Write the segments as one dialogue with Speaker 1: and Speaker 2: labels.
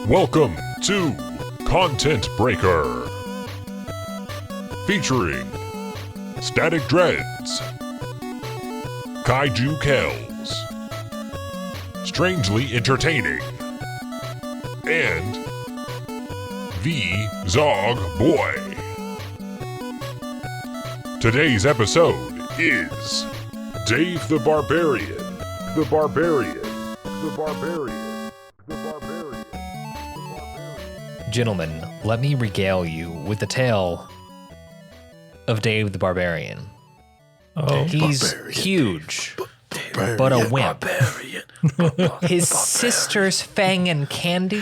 Speaker 1: Welcome to Content Breaker, featuring Static Dreads, Kaiju Kelz, Strangely Entertaining, and the Zog Boy. Today's episode is Dave the Barbarian, the Barbarian, the Barbarian, the Barbarian, the Barbarian.
Speaker 2: Gentlemen, let me regale you with the tale of Dave the Barbarian.
Speaker 3: Oh,
Speaker 2: He's
Speaker 3: barbarian,
Speaker 2: huge, but a wimp.
Speaker 3: Barbarian.
Speaker 2: His sisters, Fang and Candy,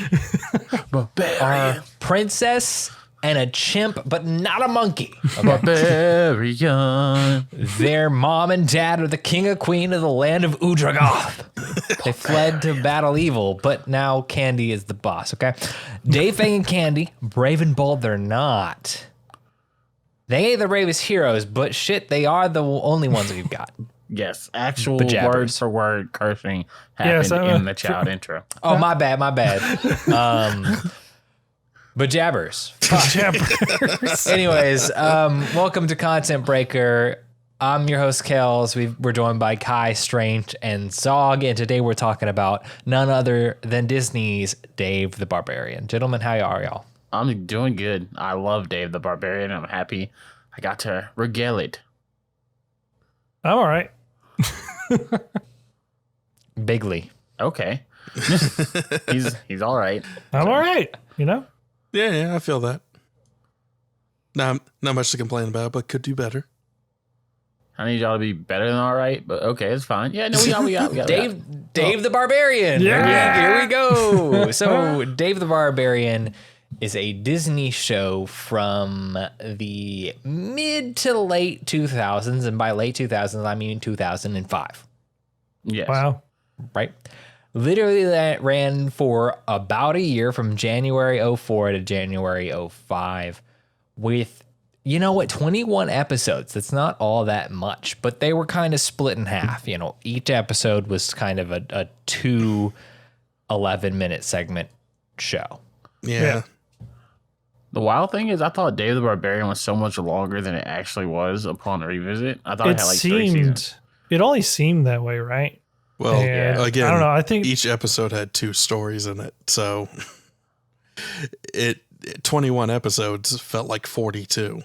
Speaker 2: are princess and a chimp, but not a monkey. Okay?
Speaker 3: Barbarian.
Speaker 2: Their mom and dad are the king and queen of the land of Udragoth. They fled to battle evil, but now Candy is the boss, okay? Dave, Fang, and Candy, brave and bold, they're not. They ain't the bravest heroes, but shit, they are the only ones we've got.
Speaker 3: Yes, actual
Speaker 2: Pajabbers.
Speaker 3: word for word cursing happened in the child intro.
Speaker 2: Oh, my bad. Bajabbers. Anyways, welcome to Content Breaker. I'm your host, Kelz. We're joined by Kai, Strange, and Zog, and today we're talking about none other than Disney's Dave the Barbarian. Gentlemen, how are y'all?
Speaker 3: I'm doing good. I love Dave the Barbarian. I'm happy I got to regale it.
Speaker 4: I'm all right.
Speaker 2: Bigly.
Speaker 3: Okay. he's all right.
Speaker 4: I'm all right. You know?
Speaker 5: Yeah, I feel that. Not much to complain about, but could do better.
Speaker 3: I need y'all to be better than all right, but okay, it's fine. Yeah, no, we got
Speaker 2: Dave the Barbarian.
Speaker 4: Yeah.
Speaker 2: Here we go. So Dave the Barbarian is a Disney show from the mid to late 2000s. And by late 2000s, I mean 2005.
Speaker 3: Yes.
Speaker 4: Wow.
Speaker 2: Right? Literally that ran for about a year from January 04 to January 05 with, 21 episodes. That's not all that much, but they were kind of split in half. Each episode was kind of a 2 11-minute segment show.
Speaker 5: Yeah.
Speaker 3: The wild thing is I thought Dave the Barbarian was so much longer than it actually was upon revisit. I thought it had like 3 seasons.
Speaker 4: It only seemed that way, right?
Speaker 5: Well,
Speaker 4: And
Speaker 5: again,
Speaker 4: I don't know. I think
Speaker 5: each episode had 2 stories in it, so 21 episodes felt like 42.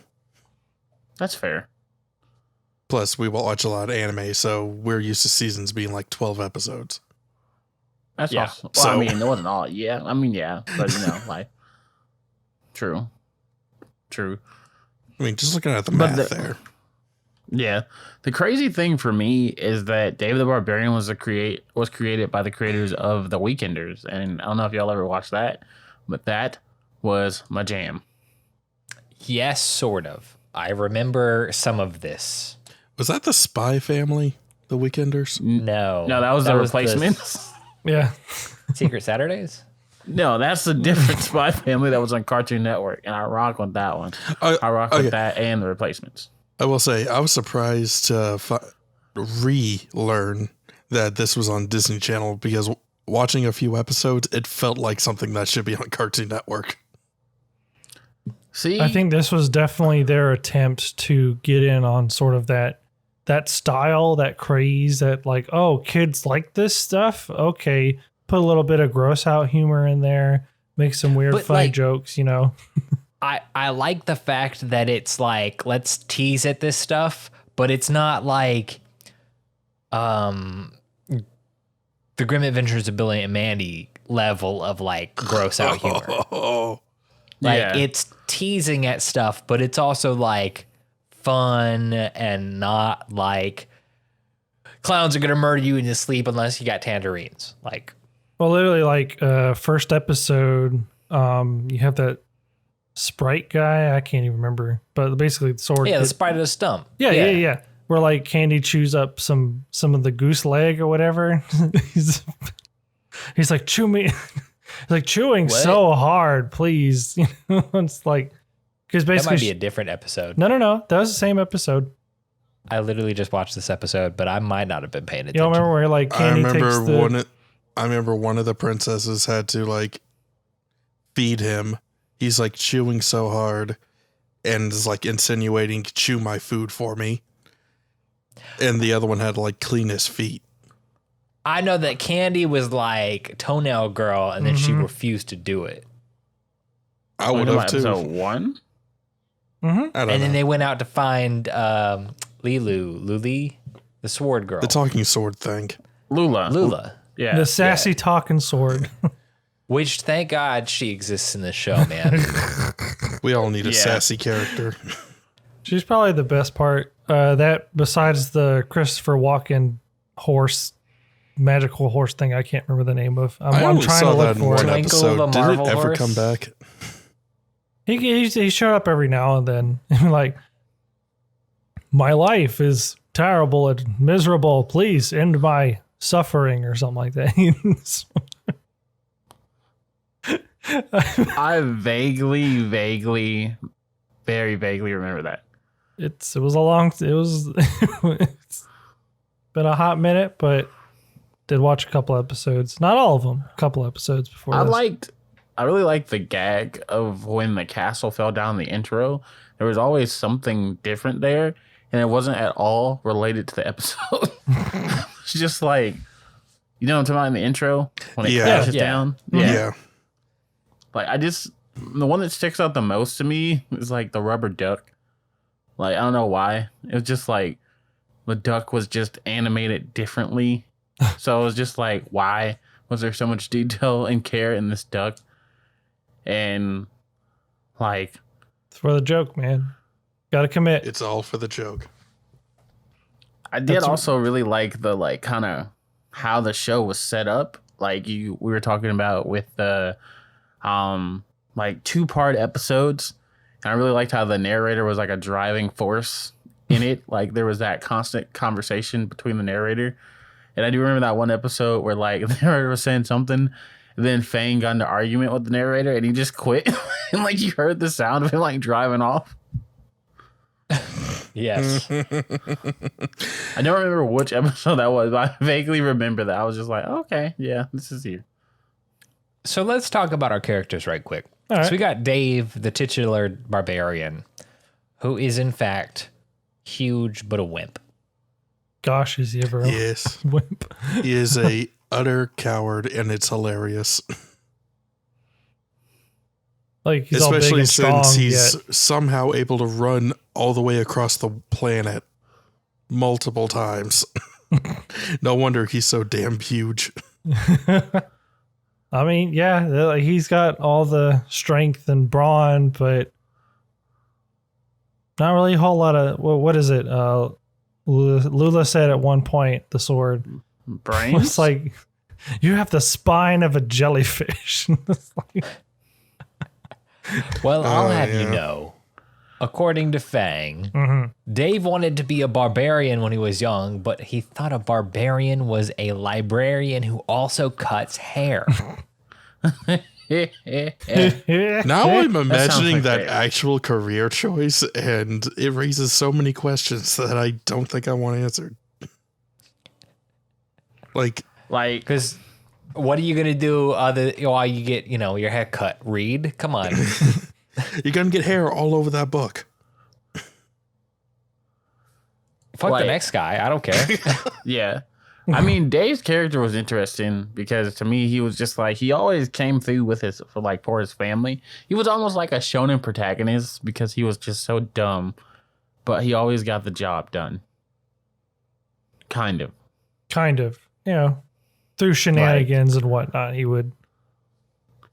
Speaker 3: That's fair.
Speaker 5: Plus, we watch a lot of anime, so we're used to seasons being like 12 episodes.
Speaker 3: That's
Speaker 2: Yeah.
Speaker 3: awesome. Well, I mean, it wasn't all. Yeah, I mean, yeah, but like, true.
Speaker 5: I mean, just looking at the
Speaker 3: But
Speaker 5: math there.
Speaker 3: Yeah, the crazy thing for me is that Dave the Barbarian was created by the creators of The Weekenders, and I don't know if y'all ever watched that, but that was my jam.
Speaker 2: Yes, sort of. I remember some of this.
Speaker 5: Was that the Spy Family, the Weekenders?
Speaker 2: No,
Speaker 3: that was the Replacements.
Speaker 4: yeah.
Speaker 2: Secret Saturdays.
Speaker 3: No, that's the different Spy Family that was on Cartoon Network, and I rock with that one. I rock with that and the Replacements.
Speaker 5: I will say, I was surprised to relearn that this was on Disney Channel because watching a few episodes, it felt like something that should be on Cartoon Network.
Speaker 3: See,
Speaker 4: I think this was definitely their attempt to get in on sort of that style, that craze, that like, oh, kids like this stuff. Okay, put a little bit of gross out humor in there, make some weird funny jokes,
Speaker 2: I like the fact that it's like, let's tease at this stuff, but it's not like The Grim Adventures of Billy and Mandy level of like gross out humor. It's teasing at stuff, but it's also like fun and not like clowns are going to murder you in your sleep unless you got tangerines.
Speaker 4: Well, literally like first episode, you have that sprite guy. I can't even remember, but basically the sword.
Speaker 2: Yeah, the sprite of the stump.
Speaker 4: Yeah. Where like Candy chews up some of the goose leg or whatever. he's like, chew me. He's like chewing so hard, please. It's like, because basically
Speaker 2: that might be a different episode.
Speaker 4: No. That was the same episode.
Speaker 2: I literally just watched this episode, but I might not have been paying attention.
Speaker 4: You don't remember where like Candy takes
Speaker 5: I remember one of the princesses had to like feed him. He's like chewing so hard and is like insinuating, chew my food for me. And the other one had to like clean his feet.
Speaker 2: I know that Candy was like toenail girl, and then she refused to do it.
Speaker 5: I would have too.
Speaker 3: Episode 1?
Speaker 5: I don't know.
Speaker 2: And then they went out to find Luli, the sword girl.
Speaker 5: The talking sword thing.
Speaker 2: Lula.
Speaker 3: Yeah.
Speaker 4: The sassy talking sword.
Speaker 2: Which, thank God, she exists in this show, man.
Speaker 5: We all need a sassy character.
Speaker 4: She's probably the best part. That besides the Christopher Walken magical horse thing, I can't remember the name of.
Speaker 5: I
Speaker 4: I'm
Speaker 5: only
Speaker 4: trying
Speaker 5: saw
Speaker 4: to look
Speaker 5: that in
Speaker 4: for
Speaker 5: one
Speaker 4: it.
Speaker 2: Twinkle
Speaker 5: episode.
Speaker 2: the
Speaker 5: Did it
Speaker 2: Marvel
Speaker 5: ever
Speaker 2: horse?
Speaker 5: come back?
Speaker 4: He showed up every now and then. My life is terrible and miserable. Please end my suffering or something like that.
Speaker 3: I vaguely, very vaguely remember that.
Speaker 4: It's been a hot minute, but did watch a couple episodes. Not all of them. A couple episodes before this.
Speaker 3: I really liked the gag of when the castle fell down in the intro. There was always something different there, and it wasn't at all related to the episode. It's just like, you know what I'm talking about in the intro? When it crashes down?
Speaker 5: Yeah.
Speaker 3: Like, the one that sticks out the most to me is like the rubber duck. Like, I don't know why. It was just like, the duck was just animated differently. So it was just like, why was there so much detail and care in this duck? And like,
Speaker 4: It's for the joke, man. Gotta commit.
Speaker 5: It's all for the joke.
Speaker 3: I did also really like the like kind of how the show was set up. Like we were talking about with the like 2-part episodes. And I really liked how the narrator was like a driving force in it. Like there was that constant conversation between the narrator. And I do remember that one episode where like the narrator was saying something, and then Fang got into argument with the narrator and he just quit. And like you heard the sound of him like driving off.
Speaker 2: Yes.
Speaker 3: I don't remember which episode that was, but I vaguely remember that. I was just like, okay, yeah, this is here.
Speaker 2: So let's talk about our characters right quick.
Speaker 4: All right.
Speaker 2: So we got Dave, the titular barbarian, who is in fact huge but a wimp.
Speaker 4: Gosh, is he ever a
Speaker 5: Yes.
Speaker 4: wimp?
Speaker 5: He is a utter coward, and it's hilarious.
Speaker 4: Like he's all big
Speaker 5: Especially
Speaker 4: and strong,
Speaker 5: since he's
Speaker 4: yet
Speaker 5: somehow able to run all the way across the planet multiple times. No wonder he's so damn huge.
Speaker 4: I mean, yeah, he's got all the strength and brawn, but not really a whole lot of what is it? Lula said at one point the sword
Speaker 3: Brains?
Speaker 4: was like, you have the spine of a jellyfish. It's like,
Speaker 2: Well, I'll have
Speaker 5: yeah.
Speaker 2: you know, according to Fang, Dave wanted to be a barbarian when he was young, but he thought a barbarian was a librarian who also cuts hair.
Speaker 5: Now I'm imagining
Speaker 3: like
Speaker 5: that
Speaker 3: Dave.
Speaker 5: actual career choice, and it raises so many questions that I don't think I want answered. Like,
Speaker 2: Because what are you going to do while you get, your hair cut? Read? Come on.
Speaker 5: you're gonna get hair all over that book.
Speaker 2: Fuck
Speaker 3: Like-
Speaker 2: the next guy. I don't care.
Speaker 3: Yeah. I mean, Dave's character was interesting because to me, he was just like, he always came through with for his family. He was almost like a shonen protagonist because he was just so dumb, but he always got the job done. Kind of.
Speaker 4: Through shenanigans and whatnot, he would.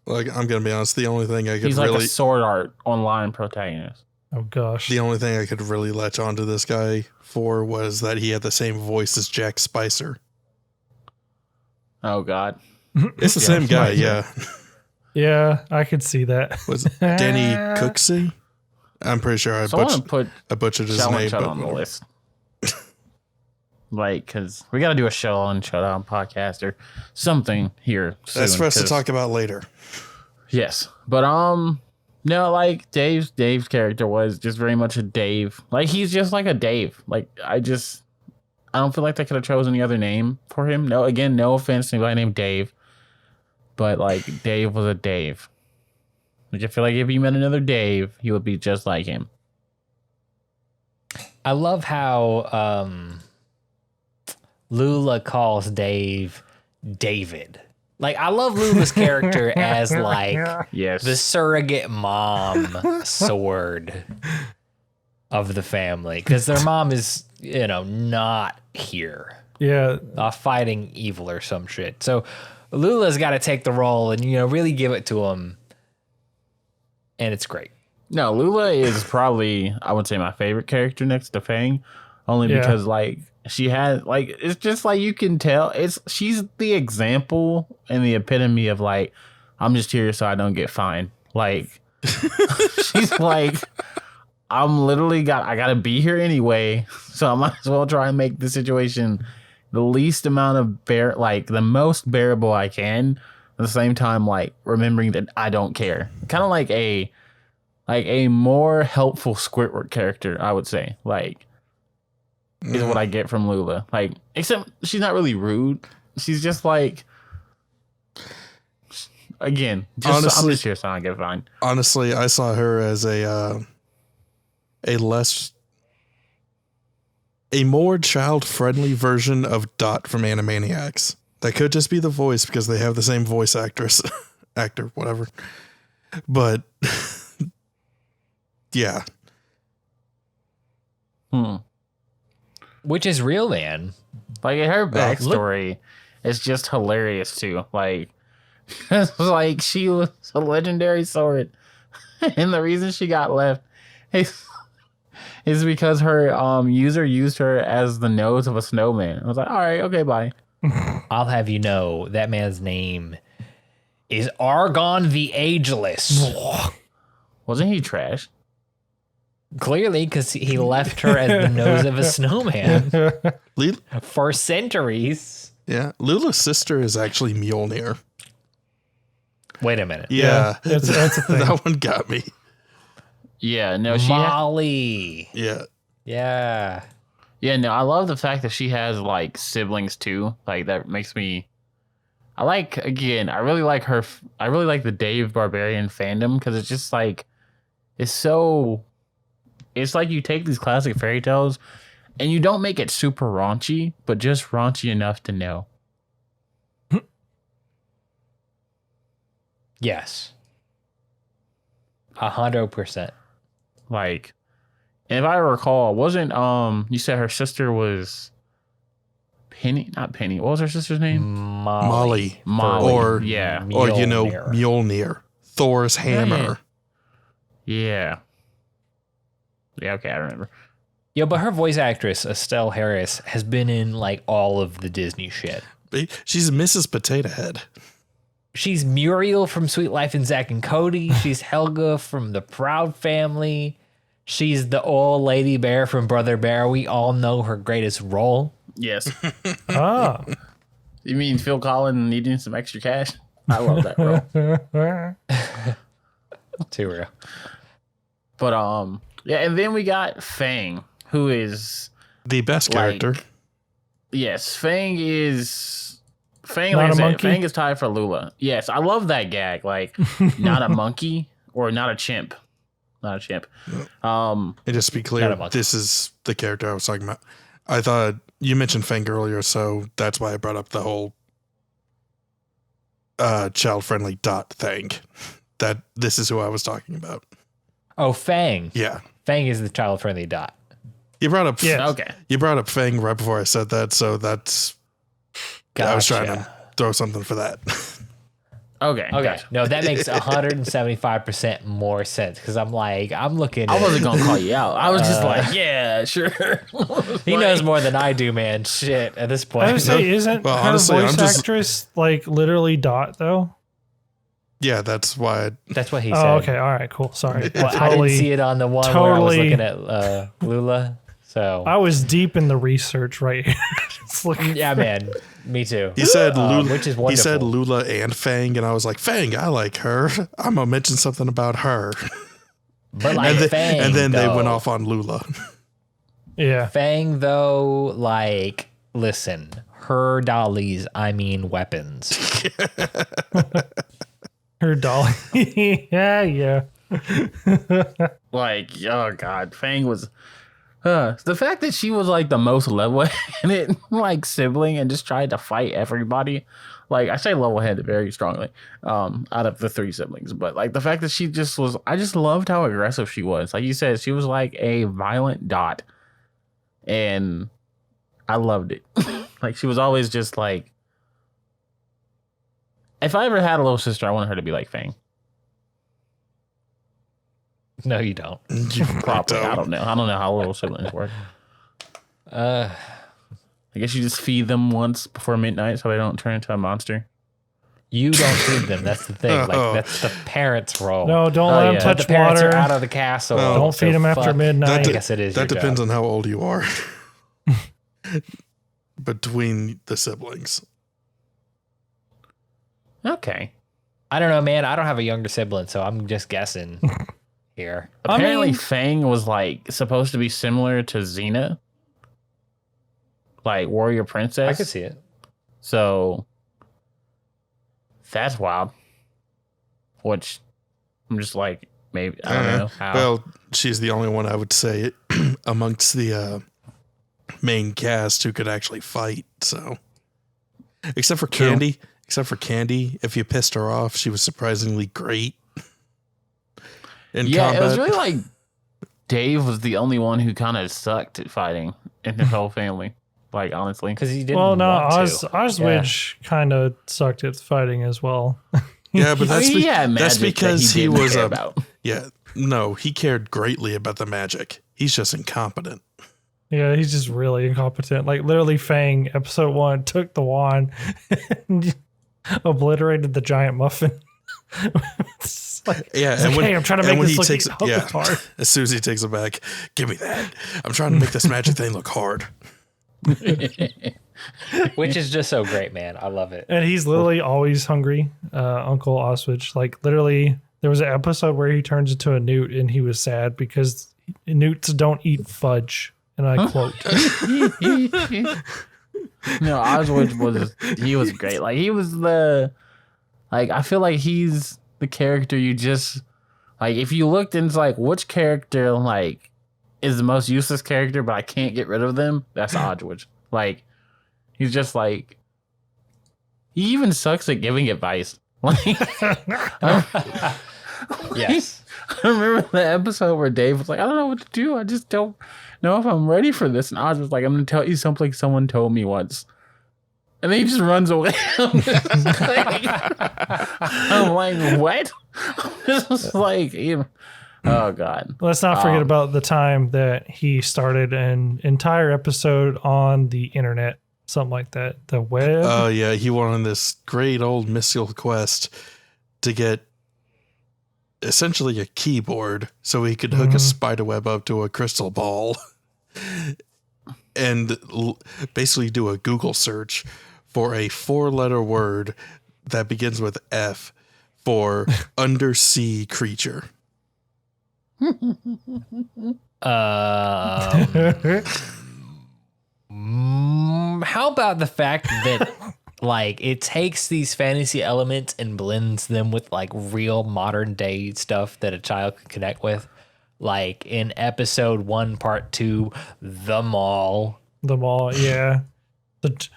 Speaker 5: Like, I'm gonna be honest, the only thing I could
Speaker 3: He's like
Speaker 5: really
Speaker 3: a sword art online protagonist.
Speaker 4: Oh gosh.
Speaker 5: the only thing I could really latch onto this guy for was that he had the same voice as Jack Spicer.
Speaker 3: Oh, God.
Speaker 5: It's the same guy, yeah.
Speaker 4: Yeah, I could see that.
Speaker 5: Was it Danny Cooksey? I'm pretty sure I
Speaker 3: Someone put
Speaker 5: butchered his
Speaker 3: Shonen
Speaker 5: name,
Speaker 3: Shut
Speaker 5: but
Speaker 3: on the list. Like, because we got to do a show on Showdown podcast or something here soon.
Speaker 5: that's for us to
Speaker 3: 'cause-
Speaker 5: talk about later.
Speaker 3: Yes, but no, like Dave's character was just very much a Dave. Like he's just like a Dave. Like I don't feel like they could have chosen any other name for him. No offense to anybody named Dave, but like Dave was a Dave. Like, I feel like if you met another Dave, he would be just like him.
Speaker 2: I love how Lula calls Dave David. Like, I love Lula's character as like
Speaker 3: Yes.
Speaker 2: the surrogate mom sword of the family, because their mom is, not here,
Speaker 4: Yeah.
Speaker 2: fighting evil or some shit. So Lula's got to take the role and really give it to him, and it's great.
Speaker 3: No, Lula is probably, I would say, my favorite character next to Fang, only because like she had like, it's just like you can tell she's the example and the epitome of like, I'm just here so I don't get fined. Like she's like, I gotta be here anyway, so I might as well try and make the situation the least amount of the most bearable I can. At the same time, like remembering that I don't care. Kind of like a more helpful Squidward character, I would say. Like, is what I get from Lula. Like, except she's not really rude. She's just like, again, I'm just here so I don't get fined.
Speaker 5: Honestly, I saw her as a more child-friendly version of Dot from Animaniacs. That could just be the voice because they have the same voice actor, whatever. But yeah.
Speaker 2: Which is real, man.
Speaker 3: Like, her backstory is just hilarious too. Like, it's like she was a legendary sword, and the reason she got left is because her user used her as the nose of a snowman. I was like, all right, okay, bye.
Speaker 2: I'll have you know that man's name is Argon the Ageless.
Speaker 3: Wasn't he trash?
Speaker 2: Clearly, because he left her as the nose of a snowman for centuries.
Speaker 5: Yeah. Lula's sister is actually Mjolnir.
Speaker 2: Wait a minute.
Speaker 5: Yeah.
Speaker 4: That's a thing.
Speaker 5: That one got me.
Speaker 3: Yeah, no,
Speaker 2: Molly.
Speaker 5: Yeah.
Speaker 2: Yeah.
Speaker 3: Yeah, no, I love the fact that she has like siblings too. Like, that makes me. I really like her. I really like the Dave Barbarian fandom because it's just like, it's like you take these classic fairy tales and you don't make it super raunchy, but just raunchy enough to know.
Speaker 2: Yes. 100%.
Speaker 3: Like, and if I recall, wasn't you said her sister was Penny? Not Penny. What was her sister's name?
Speaker 5: Molly.
Speaker 3: Molly. Yeah.
Speaker 5: Or, Mjolnir. Thor's hammer.
Speaker 3: Yeah. Yeah, okay, I remember.
Speaker 2: Yeah, but her voice actress, Estelle Harris, has been in like all of the Disney shit.
Speaker 5: She's Mrs. Potato Head.
Speaker 2: She's Muriel from Sweet Life and Zack and Cody. She's Helga from The Proud Family. She's the old lady bear from Brother Bear. We all know her greatest role.
Speaker 3: Yes.
Speaker 4: Ah.
Speaker 3: You mean Phil Collins needing some extra cash? I love that role.
Speaker 2: Too real.
Speaker 3: But yeah, and then we got Fang, who is
Speaker 5: The best character.
Speaker 3: Yes, Fang is
Speaker 4: Not
Speaker 3: like I
Speaker 4: a
Speaker 3: said,
Speaker 4: monkey?
Speaker 3: Fang is tied for Lula. Yes, I love that gag. Like, not a monkey or not a chimp. Not a chimp.
Speaker 5: And just to be
Speaker 2: Not a
Speaker 5: clear,
Speaker 2: monkey.
Speaker 5: this is the character I was talking about. I thought you mentioned Fang earlier, so that's why I brought up the whole child-friendly Dot thing. That this is who I was talking about.
Speaker 2: Oh, Fang.
Speaker 5: Yeah.
Speaker 2: Fang is the child-friendly Dot.
Speaker 5: You brought up
Speaker 3: Okay.
Speaker 5: You brought up Fang right before I said that, so that's I was trying to throw something for that.
Speaker 3: Okay.
Speaker 2: Okay.
Speaker 3: Gotcha.
Speaker 2: No, that makes 175% more sense because I'm looking.
Speaker 3: I wasn't gonna call you out. I was just like, yeah, sure.
Speaker 2: He knows more than I do, man. Shit. At this point,
Speaker 4: I would say, isn't
Speaker 5: Well,
Speaker 4: her
Speaker 5: honestly,
Speaker 4: voice
Speaker 5: I'm just-
Speaker 4: actress like literally Dot though?
Speaker 5: Yeah, that's why.
Speaker 2: that's what he said.
Speaker 4: Oh, okay. All right. Cool. Sorry.
Speaker 2: Well, I didn't see it on the one where I was looking at Lula. So
Speaker 4: I was deep in the research right here. Just looking.
Speaker 2: yeah, man. Me too.
Speaker 5: He said Lula,
Speaker 2: which is
Speaker 5: he said
Speaker 2: wonderful.
Speaker 5: Lula and Fang, and I was like, Fang, I like her. I'm gonna mention something about her.
Speaker 2: But like Fang,
Speaker 5: and then they went
Speaker 2: though-
Speaker 5: off on Lula.
Speaker 4: Yeah.
Speaker 2: Fang, though, like, listen, her dollies, I mean weapons.
Speaker 4: Her dolly. yeah.
Speaker 3: Like, oh god, Fang was the fact that she was like the most level-headed like sibling and just tried to fight everybody. Like, I say level-headed very strongly, out of the 3 siblings, but like the fact that she just was, I just loved how aggressive she was. Like you said, she was like a violent dot, and I loved it. Like, she was always just like, if I ever had a little sister, I wanted her to be like Fang.
Speaker 2: No, you don't.
Speaker 3: Probably. I don't know. I don't know how little siblings work. I guess you just feed them once before midnight so they don't turn into a monster.
Speaker 2: You don't feed them. That's the thing. Like, that's the parents' role.
Speaker 4: No, don't let them touch
Speaker 2: the parents
Speaker 4: water.
Speaker 2: are out of the castle.
Speaker 4: Don't feed them after midnight.
Speaker 2: I guess it is.
Speaker 5: That depends on how old you are. Between the siblings.
Speaker 3: Okay.
Speaker 2: I don't know, man. I don't have a younger sibling, so I'm just guessing here.
Speaker 3: Apparently, Fang was like supposed to be similar to Xena, like Warrior Princess.
Speaker 2: I could see it.
Speaker 3: So that's wild. Which I'm just like, maybe I don't know how.
Speaker 5: Well, she's the only one I would say amongst the main cast who could actually fight. So, except for Candy. Except for Candy, if you pissed her off, she was surprisingly great in combat.
Speaker 3: It was really like Dave was the only one who kind of sucked at fighting in his whole family. Like, honestly,
Speaker 2: because he didn't.
Speaker 4: Well, no,
Speaker 2: want to.
Speaker 4: Oswich kind of sucked at fighting as well.
Speaker 5: Yeah, but that's,
Speaker 3: that's
Speaker 5: because he was
Speaker 3: about.
Speaker 5: Yeah, no, he cared greatly about the magic. He's just incompetent.
Speaker 4: Yeah, he's just really incompetent. Like, literally, Fang, episode 1, took the wand and obliterated the giant muffin. Hey, I'm trying to make this look hard.
Speaker 5: As soon as he takes it back, give me that. I'm trying to make this magic thing look hard.
Speaker 2: Which is just so great, man. I love it.
Speaker 4: And he's literally always hungry, Uncle Oswich. Like, literally, there was an episode where he turns into a newt and he was sad because newts don't eat fudge. And I quote.
Speaker 3: No, Oswald was great. Like, he was I feel like he's the character you just, like, if you looked into, like, which character, like, is the most useless character, but I can't get rid of them, that's Oswald. Like, he's just, like, he even sucks at giving advice. Like,
Speaker 2: yes.
Speaker 3: I remember the episode where Dave was like, I don't know what to do. I just don't know if I'm ready for this. And Oz was like, I'm going to tell you something someone told me once. And then he just runs away. I'm like, what? This was like, oh, God.
Speaker 4: Let's not forget about the time that he started an entire episode on the internet. Something like that. The web.
Speaker 5: Oh, yeah. He went on this great old mystical quest to get essentially a keyboard so he could hook a spider web up to a crystal ball and basically do a Google search for a 4-letter word that begins with F for undersea creature.
Speaker 2: How about the fact that like it takes these fantasy elements and blends them with like real modern day stuff that a child can connect with? Like in episode 1, part 2, the mall.
Speaker 4: The mall, yeah. The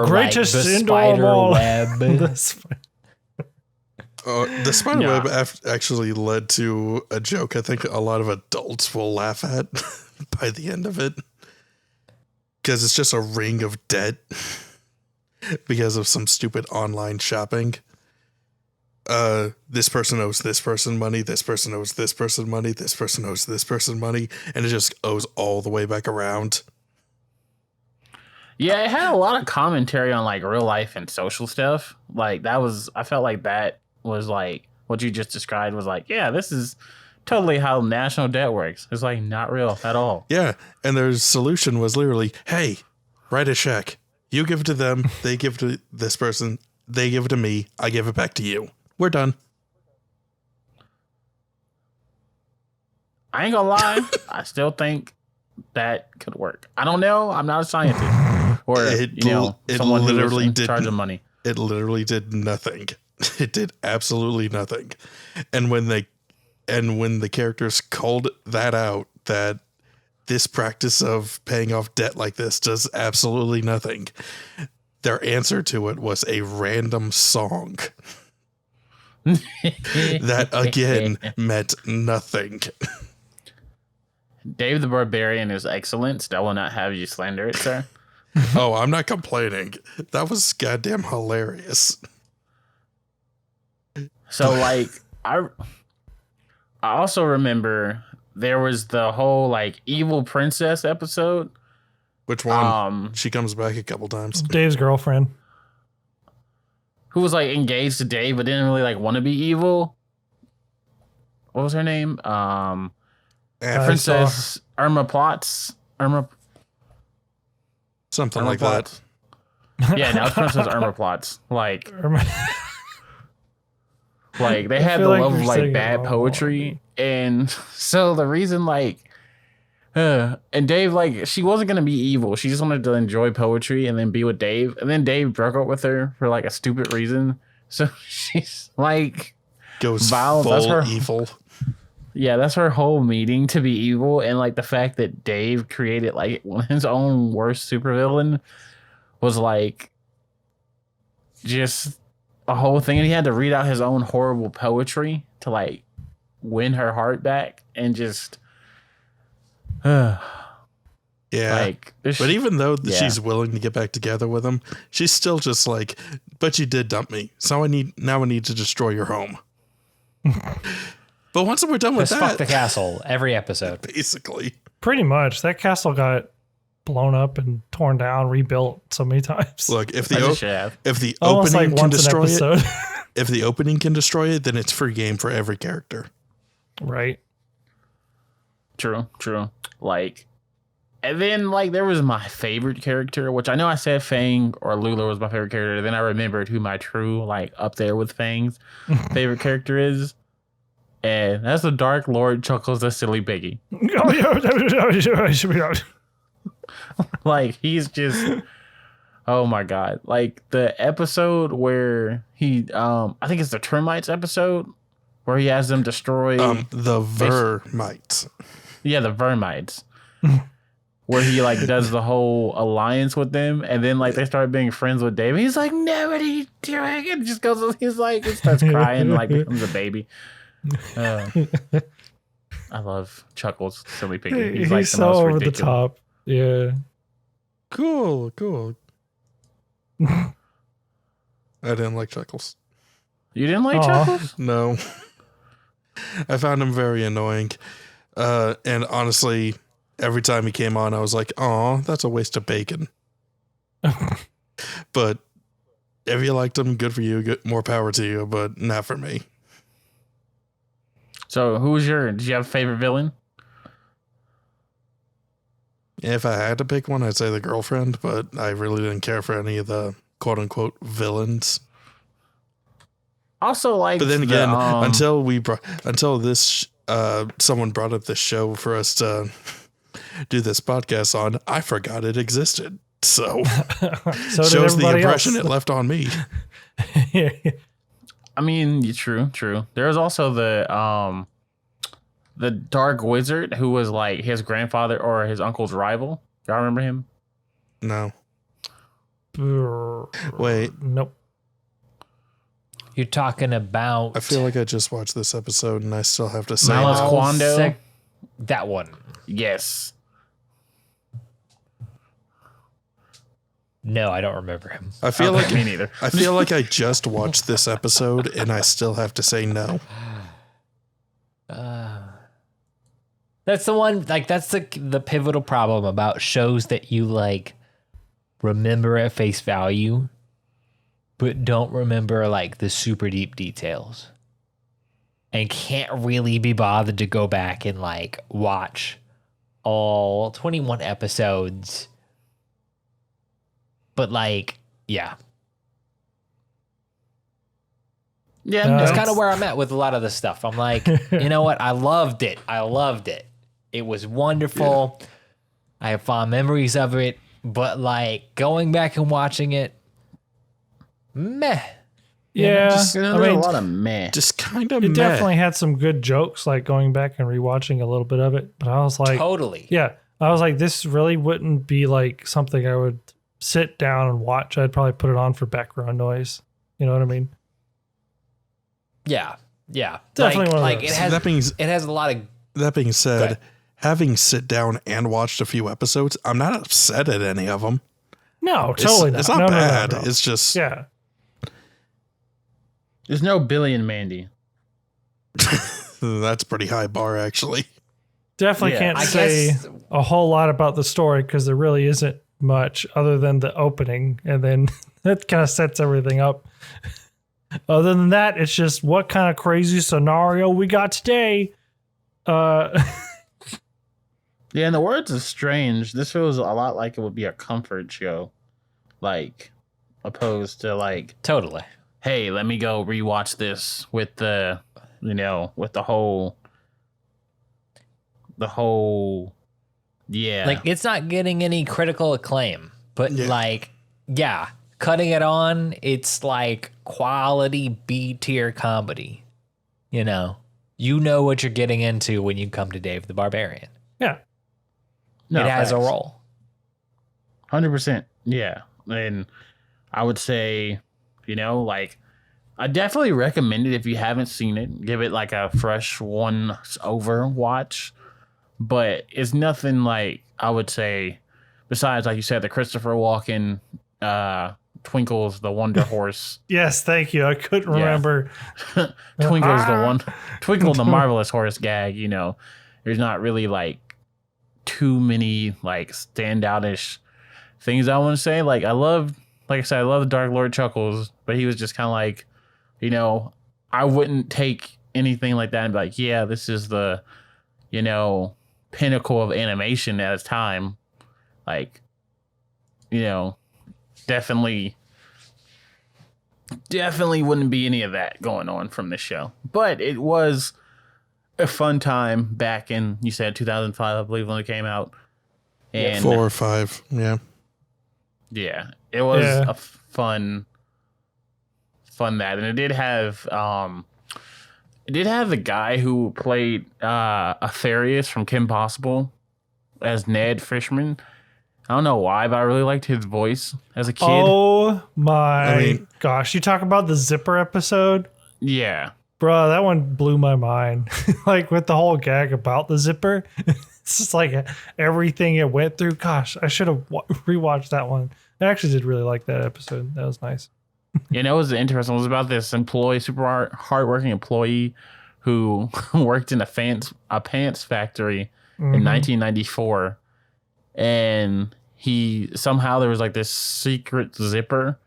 Speaker 4: greatest
Speaker 2: like the
Speaker 4: indoor
Speaker 2: spider
Speaker 4: mall.
Speaker 2: web.
Speaker 5: The spider web actually led to a joke I think a lot of adults will laugh at by the end of it. Because it's just a ring of debt because of some stupid online shopping. This person owes this person money, this person owes this person money, this person owes this person money, and it just owes all the way back around.
Speaker 3: Yeah, it had a lot of commentary on like real life and social stuff. Like I felt like that was like what you just described was like, yeah, this is totally how national debt works. It's like not real at all.
Speaker 5: Yeah, and their solution was literally, hey, write a check. You give it to them, they give it to this person, they give it to me, I give it back to you. We're done.
Speaker 3: I ain't gonna lie, I still think that could work. I don't know. I'm not a scientist or someone who is in charge of money.
Speaker 5: It literally did nothing. It did absolutely nothing. And when the characters called that out, that this practice of paying off debt like this does absolutely nothing, their answer to it was a random song that again meant nothing.
Speaker 3: Dave the Barbarian is excellent. I will not have you slander it, sir.
Speaker 5: Oh, I'm not complaining. That was goddamn hilarious.
Speaker 3: So like I also remember there was the whole like evil princess episode.
Speaker 5: Which one? She comes back a couple times.
Speaker 4: Dave's girlfriend.
Speaker 3: Who was like engaged to Dave but didn't really like want to be evil. What was her name? Princess Irma Plotz.
Speaker 5: Something
Speaker 3: Irma
Speaker 5: like
Speaker 3: Plotz.
Speaker 5: that.
Speaker 3: Yeah, now it's Princess Irma Plotz. Like they had
Speaker 4: feel
Speaker 3: the
Speaker 4: like
Speaker 3: love
Speaker 4: you're
Speaker 3: of like
Speaker 4: saying it
Speaker 3: bad
Speaker 4: wrong.
Speaker 3: poetry, and so the reason like and Dave, like, she wasn't gonna be evil, she just wanted to enjoy poetry and then be with Dave, and then Dave broke up with her for like a stupid reason, so she's like
Speaker 5: Goes
Speaker 3: Val,
Speaker 5: full
Speaker 3: that's her
Speaker 5: evil.
Speaker 3: Yeah, that's her whole meeting, to be evil. And like the fact that Dave created like his own worst supervillain was like just a whole thing, and he had to read out his own horrible poetry to like win her heart back, and just
Speaker 5: Yeah.
Speaker 3: like
Speaker 5: But even though she's willing to get back together with him, she's still just like, but you did dump me, so I need to destroy your home. But once we're done with
Speaker 2: Just
Speaker 5: that,
Speaker 2: fuck the castle every episode.
Speaker 5: basically.
Speaker 4: Pretty much. That castle got blown up and torn down, rebuilt so many times.
Speaker 5: Look, if
Speaker 3: Almost
Speaker 5: the
Speaker 4: Almost
Speaker 5: opening
Speaker 4: like
Speaker 5: can
Speaker 4: once an
Speaker 5: destroy it,
Speaker 4: episode.
Speaker 5: if the opening can destroy it, then it's free game for every character.
Speaker 4: Right.
Speaker 3: True. Like, and then like there was my favorite character, which I know I said Fang or Lula was my favorite character. Then I remembered who my true like up there with Fang's favorite character is, and that's the Dark Lord Chuckles the Silly Piggy. Like, he's just, oh my god! Like the episode where he, I think it's the termites episode where he has them destroy
Speaker 5: The Vermites.
Speaker 3: Yeah, the Vermites. Where he like does the whole alliance with them, and then like they start being friends with Dave. He's like, "No, what are you doing?" And just goes. He's like, he starts crying, like becomes a baby. I love Chuckles, Silly Piggy. He's like the
Speaker 4: so
Speaker 3: most
Speaker 4: over
Speaker 3: ridiculous.
Speaker 4: the top. Yeah.
Speaker 5: Cool. I didn't like Chuckles.
Speaker 3: You didn't like
Speaker 4: Aw.
Speaker 3: Chuckles?
Speaker 5: No. I found him very annoying. And honestly, every time he came on, I was like, "Aw, that's a waste of bacon." But if you liked him, good for you. Good, more power to you, but not for me.
Speaker 3: So did you have a favorite villain?
Speaker 5: If I had to pick one, I'd say the girlfriend, but I really didn't care for any of the quote unquote villains.
Speaker 3: Also, like,
Speaker 5: But then again, until someone brought up this show for us to do this podcast on, I forgot it existed. So,
Speaker 4: So did
Speaker 5: shows the
Speaker 4: everybody
Speaker 5: impression
Speaker 4: else.
Speaker 5: it left on me.
Speaker 3: I mean, true. There was also the Dark Wizard, who was like his grandfather or his uncle's rival. Y'all remember him?
Speaker 5: No. Wait.
Speaker 4: Nope.
Speaker 2: You're talking about
Speaker 5: I feel like I just watched this episode and I still have to say
Speaker 3: Malice
Speaker 5: no.
Speaker 3: Quando?
Speaker 2: that one.
Speaker 3: Yes.
Speaker 2: No, I don't remember him.
Speaker 5: I feel
Speaker 3: Okay,
Speaker 5: like
Speaker 3: me neither.
Speaker 5: I feel like I just watched this episode and I still have to say no.
Speaker 2: That's the one. Like, that's the pivotal problem about shows that you like remember at face value, but don't remember like the super deep details, and can't really be bothered to go back and like watch all 21 episodes. But like, yeah,
Speaker 3: Yeah,
Speaker 4: That's
Speaker 2: that's kind of where I'm at with a lot of the stuff. I'm like, you know what? I loved it. It was wonderful. I have fond memories of it, but like going back and watching it, meh.
Speaker 4: Yeah,
Speaker 3: There's a lot of meh.
Speaker 5: Just kind of
Speaker 4: it definitely had some good jokes, like going back and rewatching a little bit of it. But I was like,
Speaker 2: Totally.
Speaker 4: yeah, I was like, this really wouldn't be like something I would sit down and watch. I'd probably put it on for background noise. You know what I mean?
Speaker 2: Yeah. Yeah.
Speaker 4: Definitely one of
Speaker 2: like
Speaker 4: those.
Speaker 2: it has a lot of
Speaker 5: That being
Speaker 2: Go
Speaker 5: said,
Speaker 2: ahead.
Speaker 5: having sit down and watched a few episodes, I'm not upset at any of them.
Speaker 4: No, totally not.
Speaker 5: It's not
Speaker 4: No,
Speaker 5: bad.
Speaker 4: no.
Speaker 5: It's just
Speaker 4: Yeah.
Speaker 3: There's no Billy and Mandy.
Speaker 5: that's pretty high bar actually.
Speaker 4: Definitely
Speaker 3: Yeah.
Speaker 4: can't
Speaker 2: I
Speaker 4: say
Speaker 2: guess
Speaker 4: a whole lot about the story because there really isn't much other than the opening. And then that kind of sets everything up. Other than that, it's just what kind of crazy scenario we got today.
Speaker 3: Yeah, in the words of Strange, this feels a lot like it would be a comfort show. Like, opposed to like,
Speaker 2: totally.
Speaker 3: hey, let me go rewatch this with the, with the whole, yeah.
Speaker 2: Like it's not getting any critical acclaim, but cutting it on, it's like quality B tier comedy. You know what you're getting into when you come to Dave the Barbarian.
Speaker 4: Yeah.
Speaker 3: No,
Speaker 2: it has a
Speaker 3: facts.
Speaker 2: role.
Speaker 3: 100%. Yeah. And I would say, like, I definitely recommend it if you haven't seen it. Give it like a fresh once over watch. But it's nothing like, I would say, besides, like you said, the Christopher Walken, Twinkle's the Wonder Horse.
Speaker 4: Yes, thank you. I couldn't remember.
Speaker 3: Twinkle's the one. Twinkle the Marvelous Horse gag, There's not really like too many like standoutish things I want to say. Like I love Dark Lord Chuckles, but he was just kind of like, I wouldn't take anything like that and be like, yeah, this is the, pinnacle of animation at its time. Like, definitely wouldn't be any of that going on from this show. But it was a fun time back in, you said 2005, I believe, when it came out. And
Speaker 5: 4 or 5, yeah.
Speaker 3: Yeah, it was a fun that, and it did have the guy who played Atherius from Kim Possible as Ned Fishman. I don't know why, but I really liked his voice as a kid.
Speaker 4: Oh my gosh. You talk about the Zipper episode?
Speaker 3: Yeah.
Speaker 4: Bro, that one blew my mind. Like with the whole gag about the Zipper. It's just like everything it went through. Gosh, I should have rewatched that one. I actually did really like that episode. That was nice.
Speaker 3: It was interesting. It was about this super hardworking employee who worked in a pants factory in 1994. And there was like this secret zipper,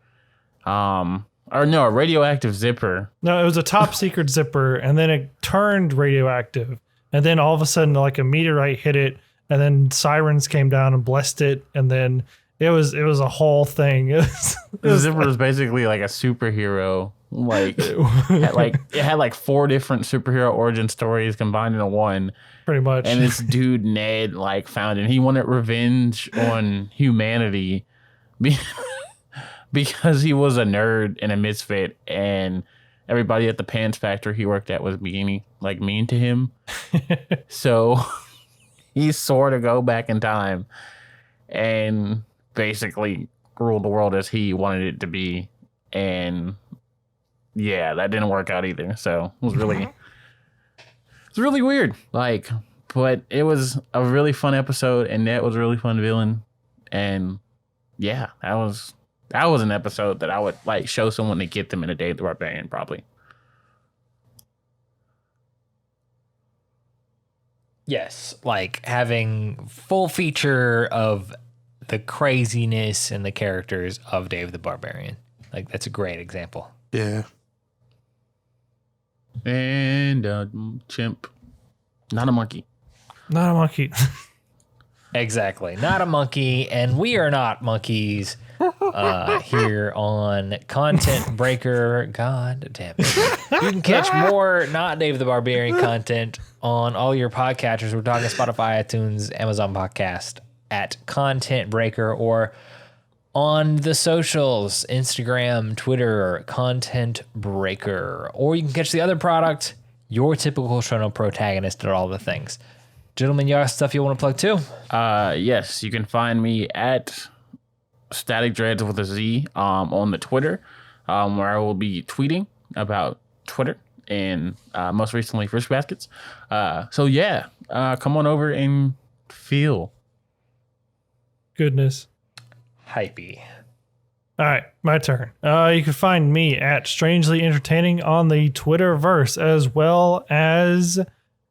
Speaker 3: a radioactive zipper.
Speaker 4: No, it was a top secret zipper, and then it turned radioactive. And then all of a sudden, like a meteorite hit it, and then sirens came down and blessed it, and then it was a whole thing.
Speaker 3: The zipper was basically like a superhero. Like it had like 4 different superhero origin stories combined into one.
Speaker 4: Pretty much.
Speaker 3: And this dude Ned like found it. He wanted revenge on humanity because he was a nerd and a misfit, and everybody at the pants factory he worked at was mean to him. So he swore to go back in time and basically rule the world as he wanted it to be. And yeah, that didn't work out either. So it was really weird. But it was a really fun episode, and Ned was a really fun villain. And yeah, that was an episode that I would like show someone to get them in a Dave the Barbarian, probably.
Speaker 2: Yes, like having full feature of the craziness and the characters of Dave the Barbarian. Like that's a great example.
Speaker 5: Yeah.
Speaker 3: And chimp. Not a monkey.
Speaker 4: Not a monkey.
Speaker 2: Exactly. Not a monkey, and we are not monkeys here on Content Breaker. God damn it. You can catch more not Dave the Barbarian content on all your podcatchers. We're talking Spotify, iTunes, Amazon Podcast at Content Breaker, or on the socials, Instagram, Twitter, Content Breaker, or you can catch the other product, your typical Shonen Protagonist, at all the things. Gentlemen, you got stuff you want to plug too?
Speaker 3: Yes, you can find me at Static Dreads with a Z on the Twitter, where I will be tweeting about Twitter and most recently Fish Baskets. So yeah, come on over and feel.
Speaker 4: Goodness.
Speaker 2: Hypey.
Speaker 4: All right, my turn. You can find me at Strangely Entertaining on the Twitterverse, as well as,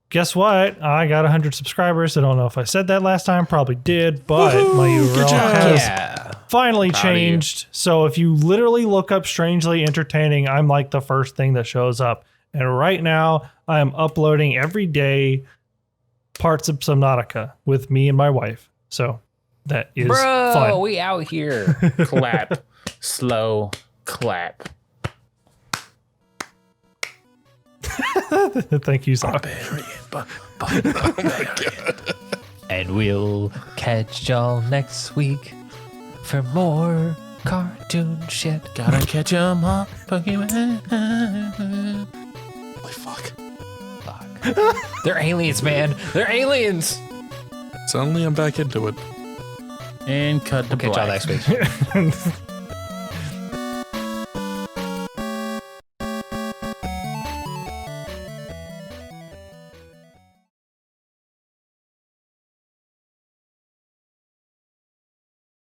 Speaker 4: guess what? I got 100 subscribers. I don't know if I said that last time. Probably did, but my URL has finally changed. So if you literally look up Strangely Entertaining, I'm like the first thing that shows up. And right now, I am uploading every day parts of Subnautica with me and my wife. So that is fun.
Speaker 2: We out here.
Speaker 3: Clap. Slow clap.
Speaker 4: Thank you, Zach.
Speaker 2: And we'll catch y'all next week for more cartoon shit.
Speaker 3: Gotta catch 'em all, Pokemon.
Speaker 5: Holy fuck.
Speaker 2: They're aliens, man. They're aliens.
Speaker 5: Suddenly I'm back into it.
Speaker 3: And cut the
Speaker 2: Catch y'all
Speaker 3: black.
Speaker 2: next week.